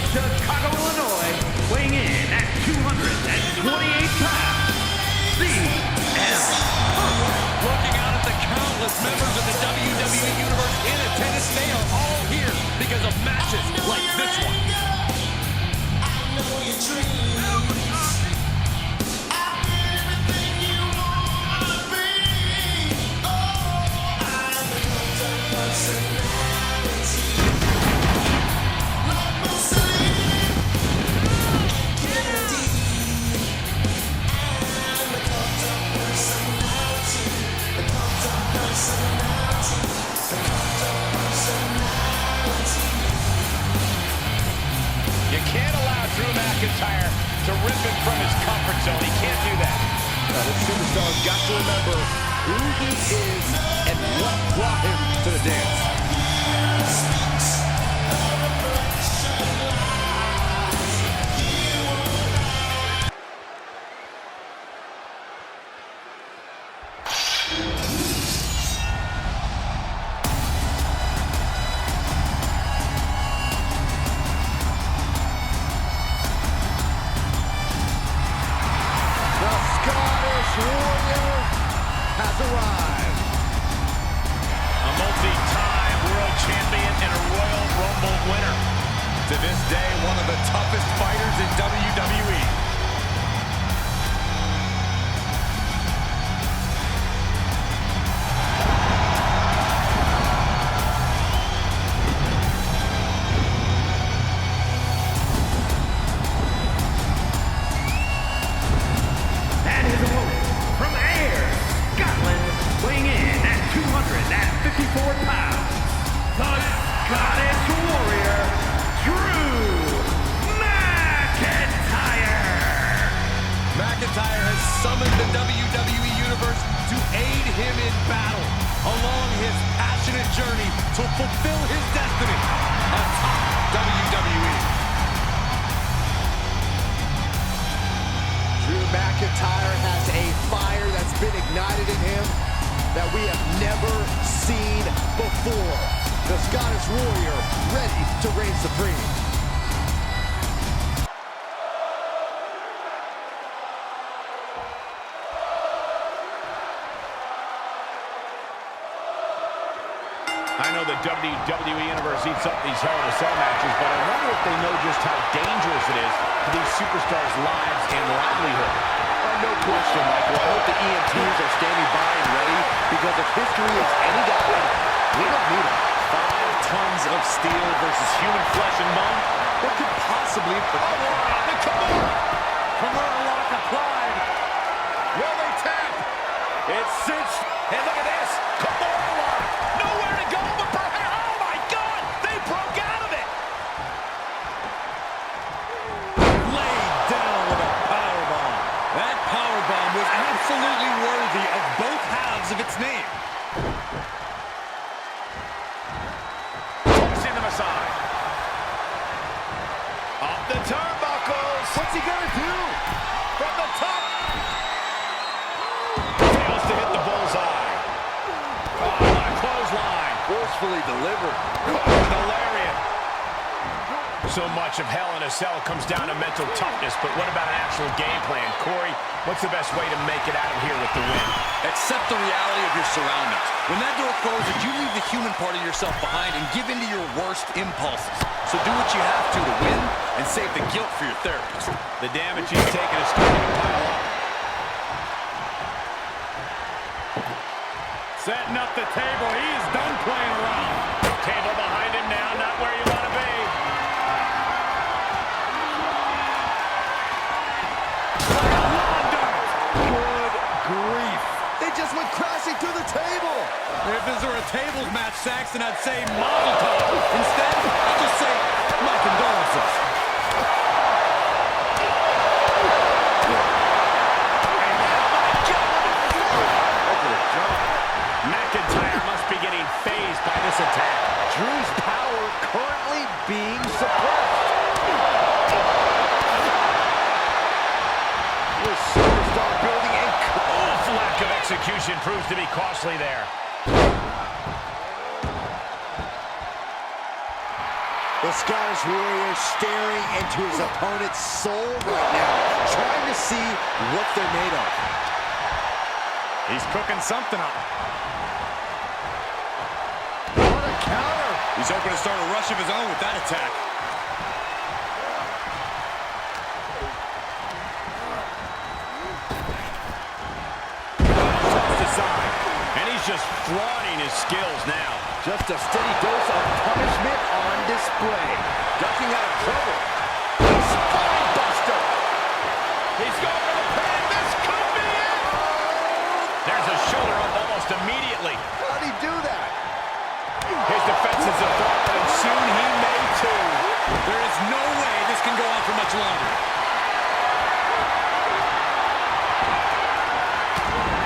Chicago, Illinois, weighing in at 228 pounds, CM Punk. Looking out at the countless members of the WWE Universe in attendance, they are all here because of matches like this one. I know your dreams. I've been everything you wanna be. Oh, I'm a cult of personality. Like Mussolini, Kennedy. I'm a cult of personality. The cult of personality. The cult of personality. You can't allow Drew McIntyre to rip him from his comfort zone. He can't do that. This superstar's got to remember who he is and what brought him to the dance. The Scottish Warrior has arrived. A multi-time world champion and a Royal Rumble winner. To this day, one of the toughest fighters in WWE. And his opponent from Ayr, Scotland, weighing in at 254 pounds, the Scottish Warrior, Drew McIntyre. McIntyre has summoned the WWE Universe to aid him in battle along his passionate journey to fulfill his destiny atop WWE. Drew McIntyre has a fire that's been ignited in him that we have never seen before. The Scottish Warrior ready to reign supreme. I know the WWE Universe eats up these Hell in a Cell matches, but I wonder if they know just how dangerous it is to these superstars' lives and livelihood. No question, Michael. I hope the EMTs are standing by and ready, because if history is any guide, we don't need them. 5 tons of steel versus human flesh and bone. What could possibly... Kimura lock applied. Will they tap? It's cinched. And look at this. Kimura lock. Nowhere to go but perhaps... Oh, my God! They broke out of it! Laid down with a powerbomb. That powerbomb was absolutely worthy of both halves of its name. Tossing them aside. Up the turnbuckles. What's he gonna do? From the top. Fails to hit the bullseye. Oh, what a clothesline. Forcefully delivered. Caught with a lariat. So much of Hell in a Cell comes down to mental toughness, but what about an actual game plan? Corey, what's the best way to make it out of here with the win? Accept the reality of your surroundings. When that door closes, you leave the human part of yourself behind and give in to your worst impulses. So do what you have to win and save the guilt for your therapist. The damage he's taken is starting to pile up. Setting up the table. He is done playing around. Table behind him now, not where you want to be. Good grief. They just went crashing through the table. If this were a tables match, Saxton, I'd say Mazel Tov. Instead, I'll just say my condolences. McIntyre must be getting phased by this attack. Drew's power currently being suppressed. This superstar building and Lack of execution proves to be costly there. The The Scottish Warrior staring into his opponent's soul right now, trying to see what they're made of. He's cooking something up. What a counter! He's hoping to start a rush of his own with that attack. Tossed aside, and he's just flaunting his skills now. Just a steady dose of punishment on display. Ducking out of trouble. Spine buster! He's going for the pin. This could be it. There's a shoulder up almost immediately. How'd he do that? His defenses have fallen, and soon he may too. There is no way this can go on for much longer.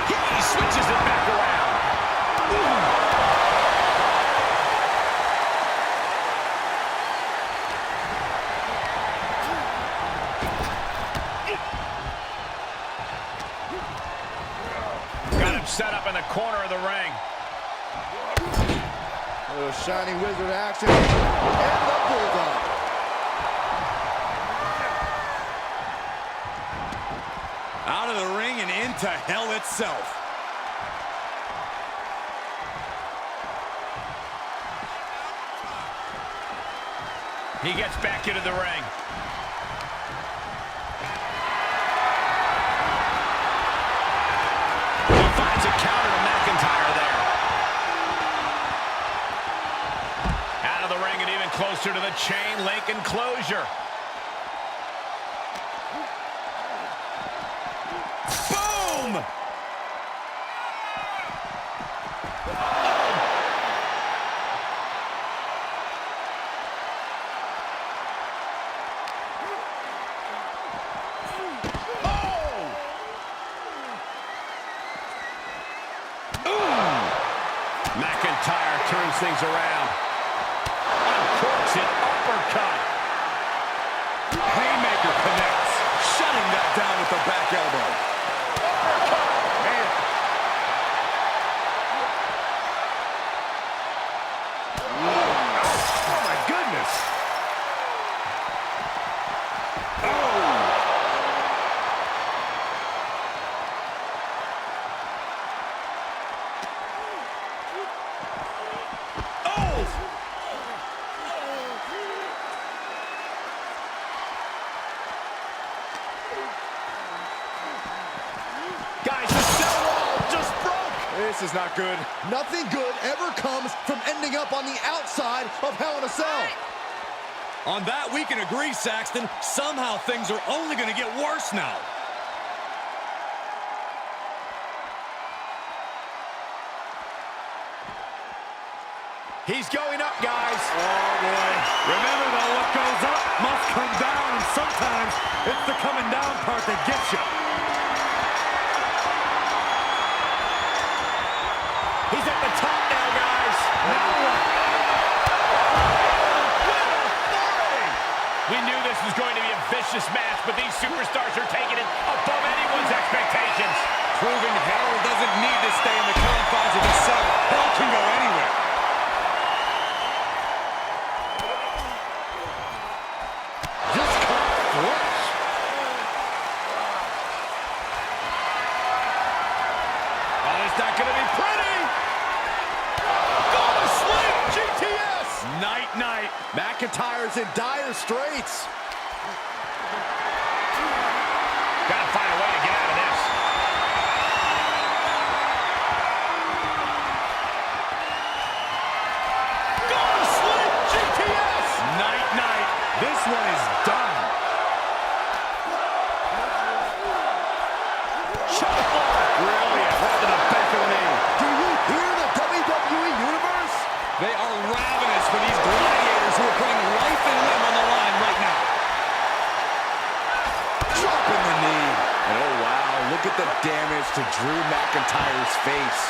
He switches it back around. Got him set up in the corner of the ring. A little Shining Wizard action. And the Bulldog. Out of the ring and into hell itself. He gets back into the ring. He finds a counter to McIntyre there. Out of the ring and even closer to the chain link enclosure. Boom! McIntyre turns things around. Uncorks an uppercut. Haymaker connects, shutting that down with the back elbow. Man. Oh my goodness! Guys, the cell wall just broke. This is not good. Nothing good ever comes from ending up on the outside of Hell in a Cell. On that, we can agree, Saxton. Somehow things are only going to get worse now. He's going up, guys. Oh, boy. Remember, though, what goes up must come down, and sometimes it's the coming down part that gets you. He's at the top now, guys. Now what? We knew this was going to be a vicious match, but these superstars are taking it above anyone's expectations. Proving hell doesn't need to stay in the confines of the cell. Hell can go anywhere. Just caught flush. Oh, it's not going to be pretty. Go to sleep, GTS. Night-night. McIntyre's in dire straits. Got to find a way to get out of this. Go to sleep, GTS. Night-night. This one is done. Brilliant. Right to the back of the knee. Do you hear the WWE Universe? They are ravenous for these gladiators who are putting life and limb on the line right now. Dropping the knee. And oh wow, look at the damage to Drew McIntyre's face.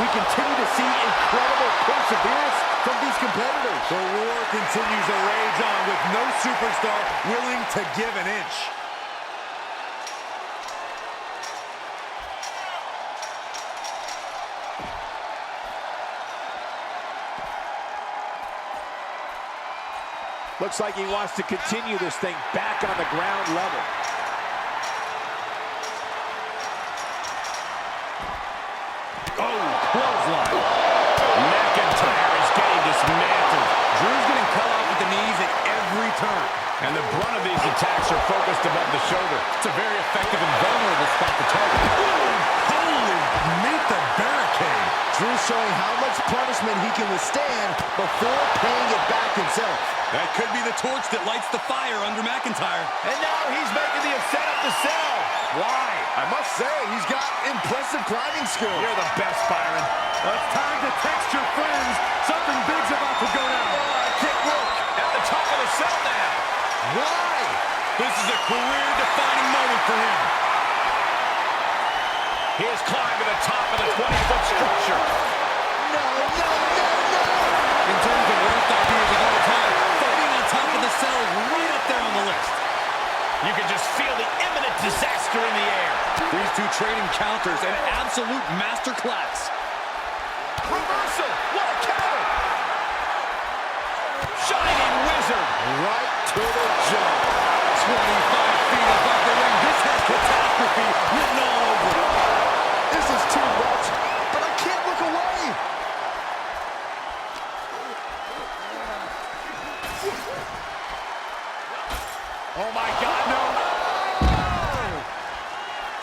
We continue to see incredible perseverance from these competitors. The war continues to rage on with no superstar willing to give an inch. Looks like he wants to continue this thing back on the ground level. Oh, clothesline. McIntyre is getting dismantled. Drew's getting cut off with the knees at every turn. And the brunt of these attacks are focused above the shoulder. It's a very effective and vulnerable spot to target. Holy, meet the barricade. Drew showing how much punishment he can withstand before paying it back himself. That could be the torch that lights the fire under McIntyre. And now he's making the ascent up the cell. Why? I must say, he's got impressive climbing skills. You're the best, Byron. It's time to text your friends. Something big's about to go down. Kick look at the top of the cell now. Why? This is a career-defining moment for him. He has climbed to the top of the 20-foot structure. No. In terms of worst ideas of all time, fighting on top of the cell is right up there on the list. You can just feel the imminent disaster in the air. These two trading counters, an absolute masterclass. Reversal. What a counter. Shining Wizard. Right to the jaw. 25 feet above the ring. This has catastrophe written all over it. This is too much, but I can't look away. Oh, my God, no.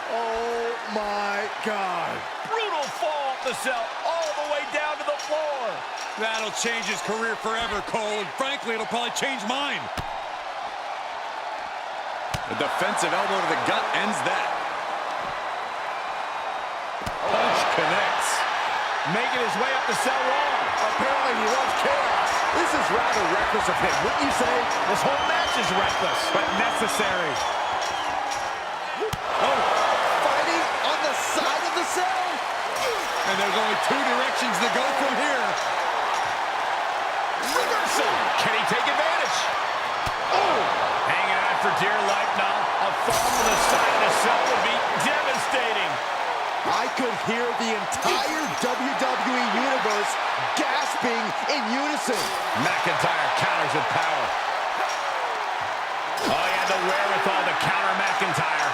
Oh, my God. Brutal fall off the cell all the way down to the floor. That'll change his career forever, Cole, and frankly, it'll probably change mine. The defensive elbow to the gut ends that. Punch connects. Making his way up the cell wall. Apparently he loves chaos. This is rather reckless of him, wouldn't you say? This whole match is reckless, But necessary. Oh, fighting on the side of the cell. And there's only two directions to go from here. reversal. Can he take advantage? Oh, hanging on for dear life now. A fall to the side of the cell would be devastating. I could hear the entire WWE Universe gasping in unison. McIntyre counters with power. Oh, he had the wherewithal to counter McIntyre.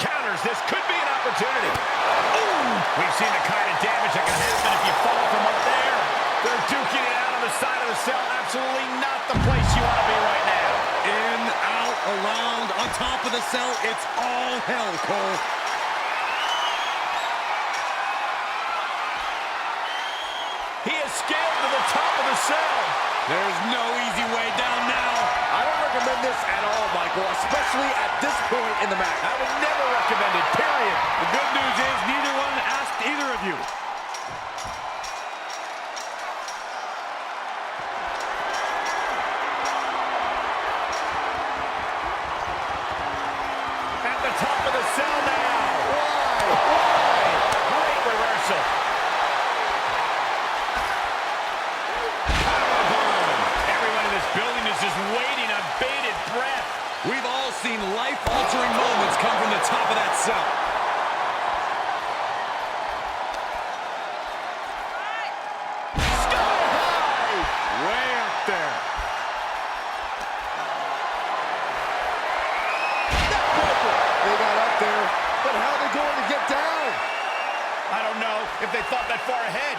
Counters, this could be an opportunity. Ooh, we've seen the kind of damage that can happen if you fall from up there. They're duking it out on the side of the cell. Absolutely not the place you want to be right now. In, out, around, on top of the cell. It's all hell, Cole. He has scaled to the top of the cell. There's no easy way down now. I don't recommend this at all, Michael, especially at this point in the match. I would never recommend it, period. The good news is neither one asked either of you. At the top of the cell now. Why? Great reversal. Powerbomb. Everyone in this building is just waiting on bated breath. We've all seen life-altering moments come from the top of that cell. Sky high. Way up there. They got up there, but how are they going to get down? I don't know if they thought that far ahead.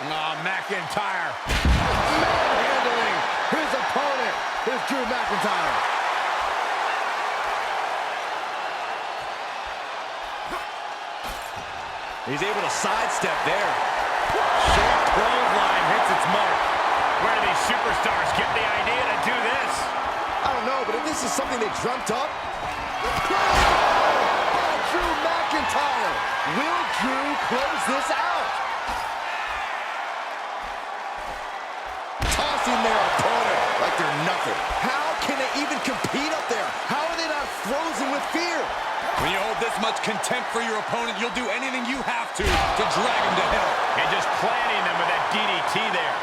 Oh, McIntyre. Manhandling his opponent. Here's Drew McIntyre. He's able to sidestep there. Short clothesline hits its mark. Where do these superstars get the idea to do this? I don't know, but if this is something they dreamt up. Oh, Drew McIntyre. Will Drew close this out? Tossing their opponent like they're nothing. How can they even compete up there? How are they not frozen with fear? When you hold this much contempt for your opponent, you'll do anything you have to drag him to hell. And just planting them with that DDT there.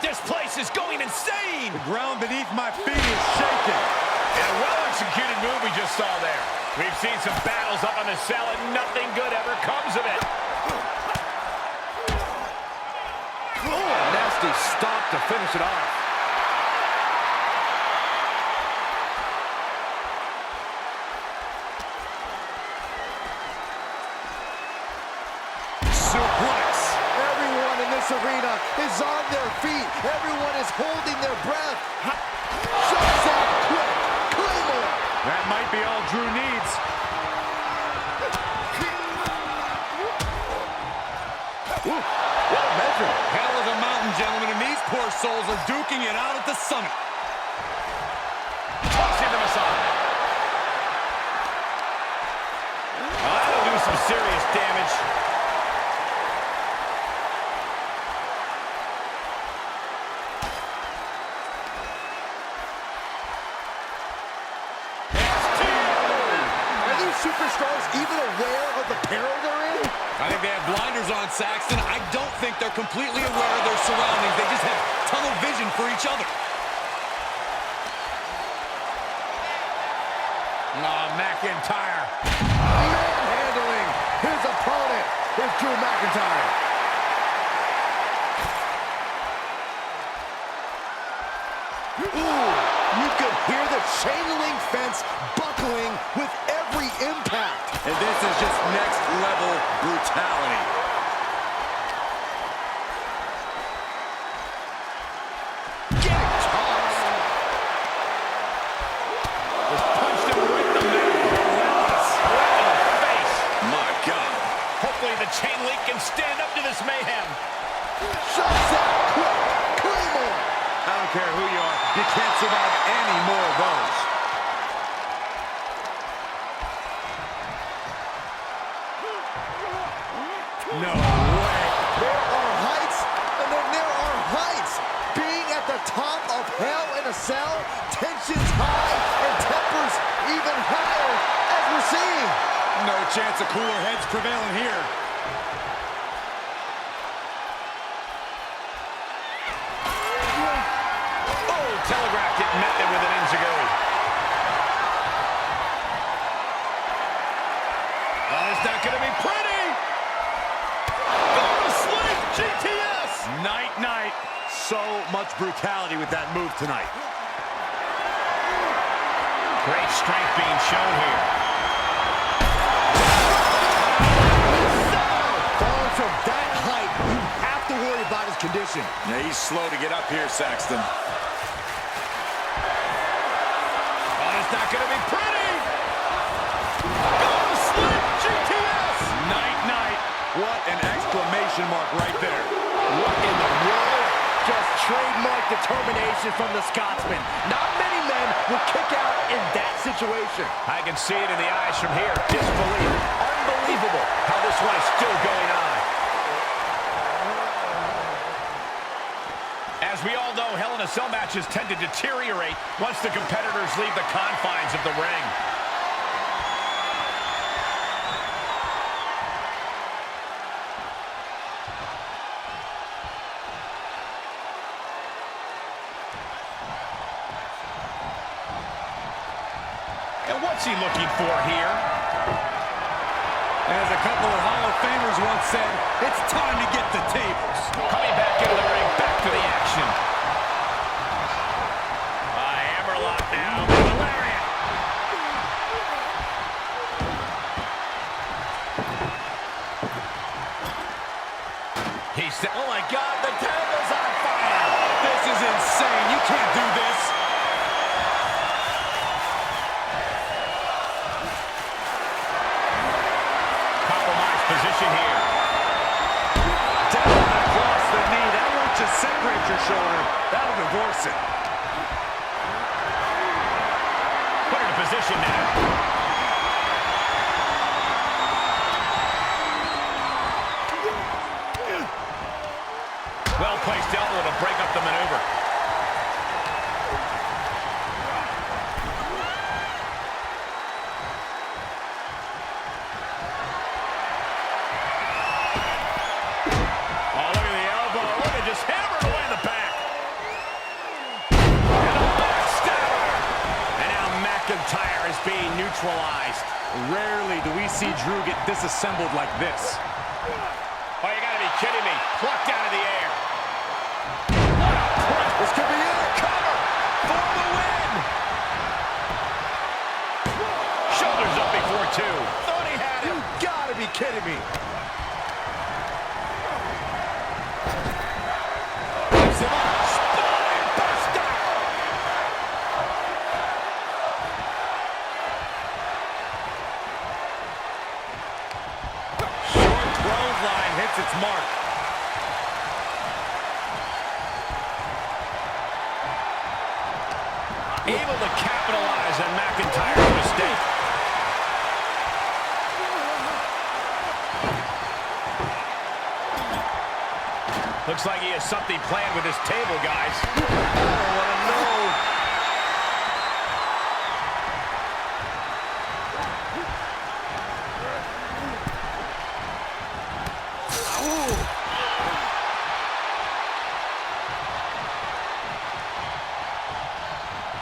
This place is going insane. The ground beneath my feet is shaking. And a well-executed move we just saw there. We've seen some battles up on the cell, and nothing good ever comes of it. nasty stop to finish it off. Suplex. Everyone in this arena is on their feet. Everyone is holding their breath. Shots off quick. Claymore. That might be all Drew needs. Ooh, well measured. Hell is a mountain, gentlemen, and these poor souls are duking it out at the summit. Tossing them aside. Oh, that'll do some serious damage. Are these superstars even aware of the peril they're in? I think they have blinders on, Saxton. I don't think they're completely aware of their surroundings. They just have tunnel vision for each other. McIntyre. Manhandling his opponent is Drew McIntyre. Ooh, you could hear the chain link fence buckling with every impact. And this is just next level brutality. Getting tossed. Just punched him right in the middle. Relentless. Right in the face. My God. Hopefully the chain link can stand up to this mayhem. Shots out quick. Claymore. I don't care who you are. You can't survive any more of those. No way. There are heights, and then there are heights. Being at the top of hell in a cell, tensions high and tempers even higher, as we're seeing. No chance of cooler heads prevailing here. Oh, telegraphed it, met them with an enziguri. Oh, it's not going to be pretty. Go to sleep, GTS. Night, night. So much brutality with that move tonight. Great strength being shown here. Falling from that height, you have to worry about his condition. Yeah, he's slow to get up here, Saxton. Oh, it's not going to be pretty. Go to sleep, GTS. Night, night. What an exclamation mark right there. What in the world? Just trademark determination from the Scotsman. Not many men would kick out in that situation. I can see it in the eyes from here. Disbelief. Unbelievable how this one is still going on. As we all know, Hell in a Cell matches tend to deteriorate once the competitors leave the confines of the ring. And what's he looking for here? As a couple of Hall of Famers once said, it's time to get the tables. Coming back into the ring, back to the action. Hammerlock now. Lariat. He said, oh my God, the table's on fire. This is insane. You can't do this. Compromised position here. Down across the knee. That won't just separate your shoulder. That'll divorce it. Put her in position now. Well-placed elbow to break up the maneuver. Oh, look at the elbow. Look at just hammered away in the back. And a backstabber. And now McIntyre is being neutralized. Rarely do we see Drew get disassembled like this. Oh, you gotta be kidding me. Plucked out of the air. 2. Thought he had him. You gotta be kidding me. Him up. Spine buster. Short clothesline hits its mark. Able to capitalize on McIntyre's mistake. Looks like he has something planned with his table, guys. I don't want to know.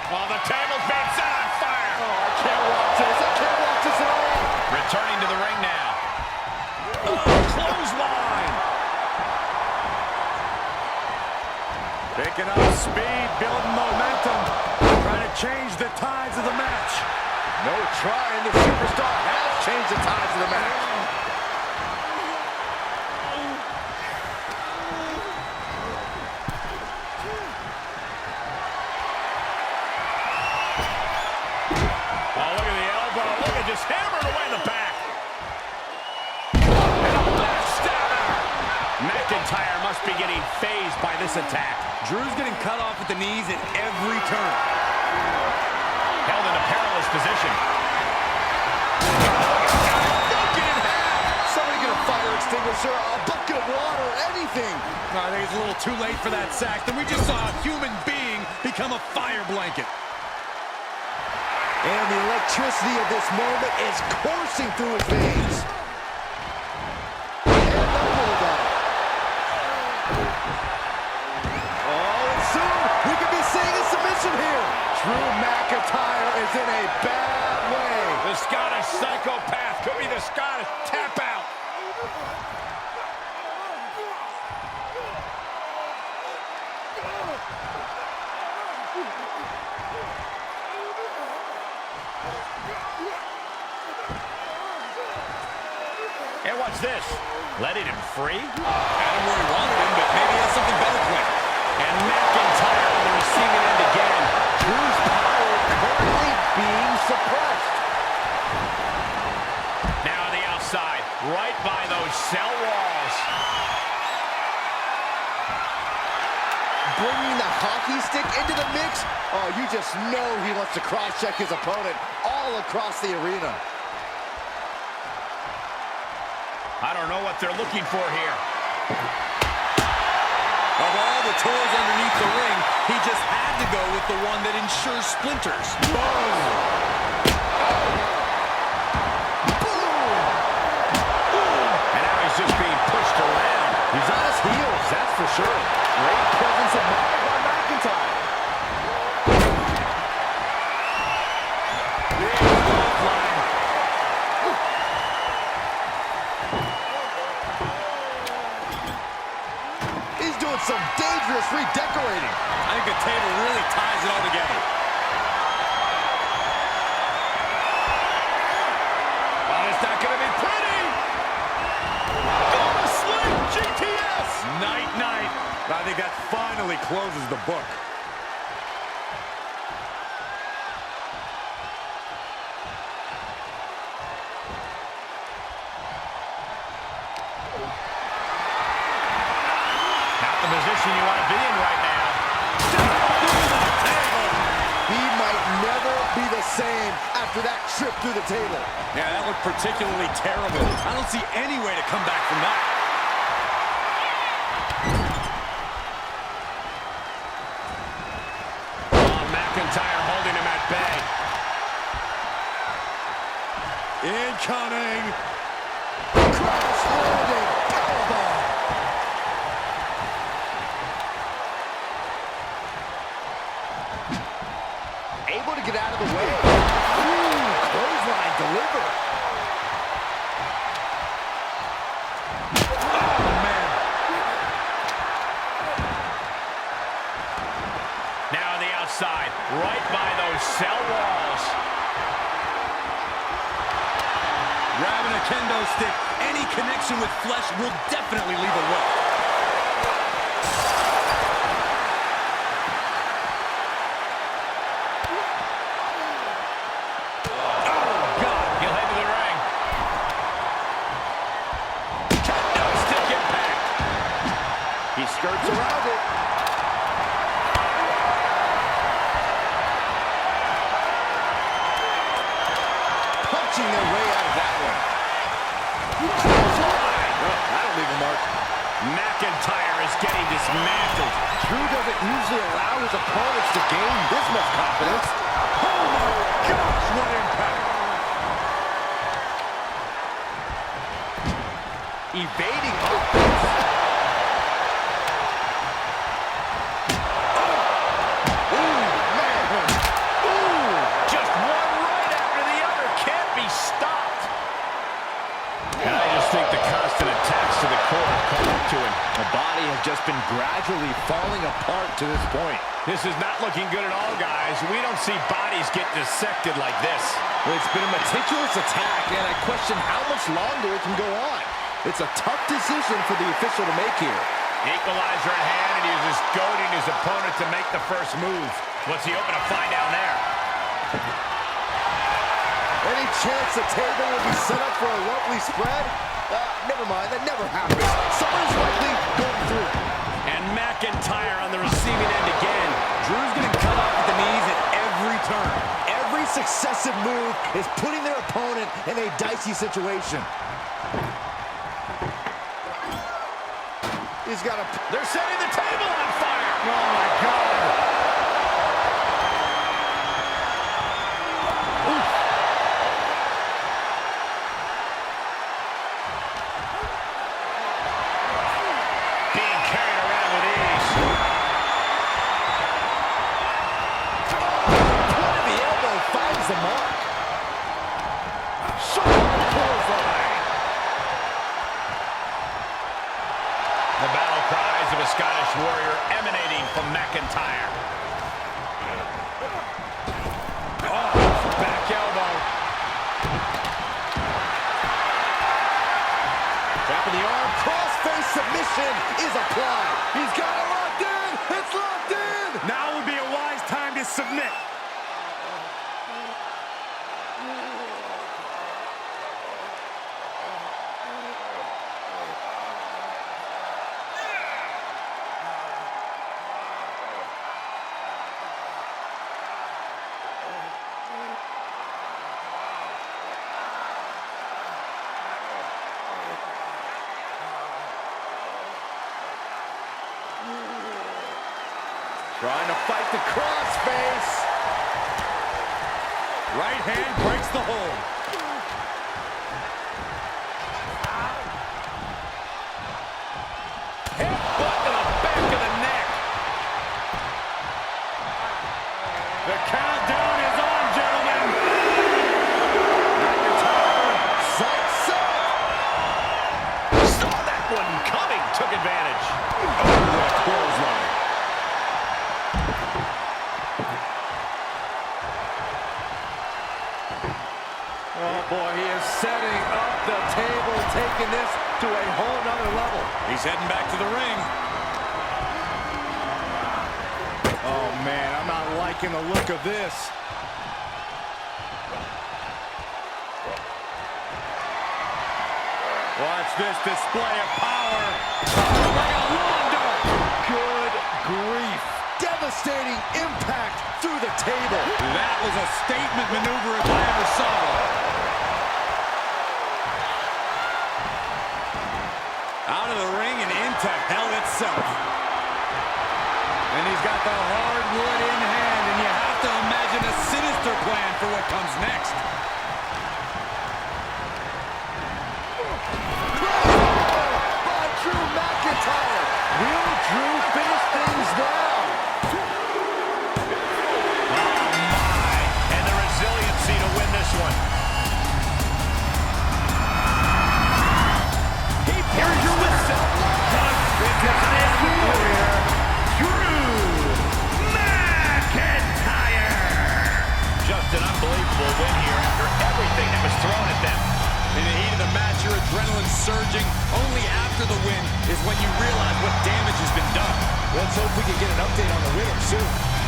Oh, the table's been set on fire. Oh, I can't watch this. I can't watch this at all. Returning to the ring now. Oh, clothesline. Picking up speed, building momentum. Trying to change the tides of the match. No trying. The superstar has changed the tides of the match. Oh, look at the elbow. Look at just hammered away in the back. And a backstabber. McIntyre must be getting phased by this attack. Drew's getting cut off at the knees at every turn. Held in a perilous position. Somebody get a fire extinguisher, a bucket of water, anything. I think it's a little too late for that sack. Then we just saw a human being become a fire blanket. And the electricity of this moment is coursing through his veins. And the bulldog. Oh, and soon we could be seeing a submission here. Drew McIntyre is in a bad way. The Scottish psychopath could be the Scottish tap out. And watch this. Letting him free. Had him where he wanted him, but maybe he has something better planned. And McIntyre on the receiving end again. Drew's power currently being suppressed. Now on the outside, right by those cell walls. Bringing the hockey stick into the mix. Oh, you just know he wants to cross-check his opponent all across the arena. I don't know what they're looking for here. Of all the tools underneath the ring, he just had to go with the one that ensures splinters. Boom! And now he's just being pushed around. He's on his heels, that's for sure. Great presence of mind by McIntyre. Big clothesline. He's doing some dangerous redecorating. I think the table really ties it all together. Well, it's not going to be pretty. Go to sleep, GTS. Night, night. I think that finally closes the book. Not the position you want to be in right now. He might never be the same after that trip through the table. Yeah, that looked particularly terrible. I don't see any way to come back from that. McIntyre holding him at bay. Incoming. Crash landing powerbomb. Able to get out of the way. Ooh, clothesline delivered. Oh, man. Now on the outside, right by those cell walls. a kendo stick. Any connection with flesh will definitely leave a welt. He skirts around it. Punching their way out of that one. Oh, that'll leave a mark. McIntyre is getting dismantled. Drew doesn't usually allow his opponents to gain this much confidence. Oh my gosh, what impact! Evading offense. The body has just been gradually falling apart to this point. This is not looking good at all, guys. We don't see bodies get dissected like this. It's been a meticulous attack, and I question how much longer it can go on. It's a tough decision for the official to make here. Equalizer in hand, and he's just goading his opponent to make the first move. What's he hoping to find down there? Any chance the table will be set up for a lovely spread? Never mind, that never happens. Someone's likely going through. And McIntyre on the receiving end again. Drew's getting cut off at the knees at every turn. Every successive move is putting their opponent in a dicey situation. He's got a... They're setting the table on fire! Oh my God! The battle cries of a Scottish warrior emanating from McIntyre. Oh, back elbow. Tap of the arm, cross-face submission is applied. He's got it locked in. It's locked in. Now would be a wise time to submit. Trying to fight the crossface. Right hand breaks the hold. Headbutt to the back of the neck. The countdown is on, gentlemen. Sights up. Saw that one coming. Took advantage. Oh, what a clothesline. Oh boy, he is setting up the table, taking this to a whole nother level. He's heading back to the ring. Oh man, I'm not liking the look of this. Watch this display of power. Good grief. Devastating impact through the table. That was a statement maneuver if I ever saw one. Out of the ring and into hell itself. And he's got the hardwood in hand, and you have to imagine a sinister plan for what comes next. By Drew McIntyre. Will Drew finish things now? And the resiliency to win this one. Here's your whistle. The Scottish warrior, Drew McIntyre. Just an unbelievable win here after everything that was thrown at them. In the heat of the Let's hope we can get an update on the winner soon.